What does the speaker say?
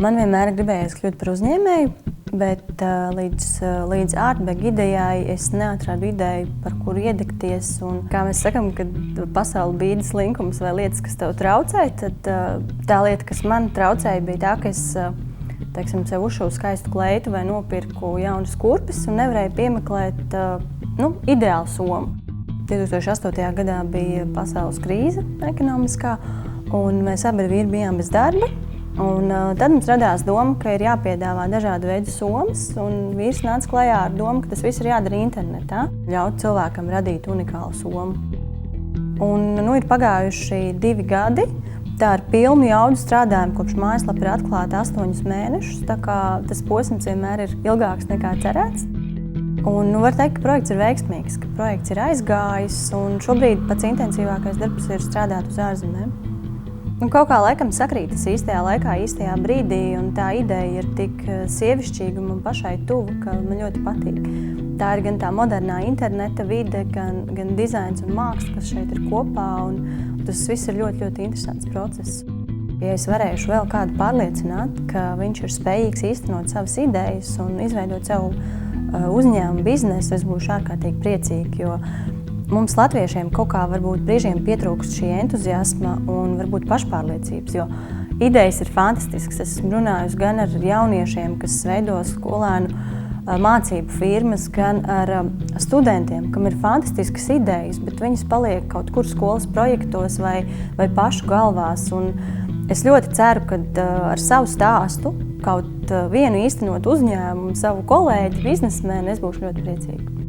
Man vienmēr gribējies kļūt par uzņēmēju, bet līdz ārtbēg idejai es neatradu ideju, par kuru iedegties. Un, kā mēs sakam, kad pasaule bīda slinkums vai lietas, kas tev traucē, tad tā lieta, kas man traucēja, bija tā, ka es sev uzšuvu skaistu kleitu vai nopirku jaunas kurpes un nevarēju piemeklēt ideālu somu. 2008. gadā bija pasaules krīze ekonomiskā, un mēs abi vīri bijām bez darba. Un tad mums radās doma, ka ir jāpiedāvā dažādu veidu somas, un vīrs nāca klajā ar domu, ka tas viss ir jādara internetā, ļaut cilvēkam radīt unikālu somu. Un ir pagājuši 2 gadi, tā ar pilnu jaudu strādājam, kopš mājaslapa ir atklāta 8 mēnešus, tā kā tas posms vienmēr ir ilgāks nekā cerēts. Un var teikt, ka projekts ir veiksmīgs, ka projekts ir aizgājis, un šobrīd pats intensīvākais darbs ir strādāt uz ārzemēm. Kaut kā laikam sakrītas īstajā laikā, īstajā brīdī, un tā ideja ir tik sievišķīga un man pašai tuva, ka man ļoti patīk. Tā ir gan tā modernā interneta vide, gan dizains un māksla, kas šeit ir kopā, un tas viss ir ļoti, ļoti interesants process. Ja es varēšu vēl kādu pārliecināt, ka viņš ir spējīgs īstenot savas idejas un izveidot savu uzņēmumu biznesu, es būšu ārkārtīgi priecīgi, jo mums latviešiem kaut kā varbūt brīžiem pietrūkst šī entuziasma un varbūt pašpārliecības, jo idejas ir fantastiskas. Es esmu runājusi gan ar jauniešiem, kas veido skolēnu mācību firmas, gan ar studentiem, kam ir fantastiskas idejas, bet viņas paliek kaut kur skolas projektos vai pašu galvās. Un es ļoti ceru, ka ar savu stāstu kaut vienu īstenot uzņēmumu, savu kolēģi, biznesmēnu, es būšu ļoti priecīga.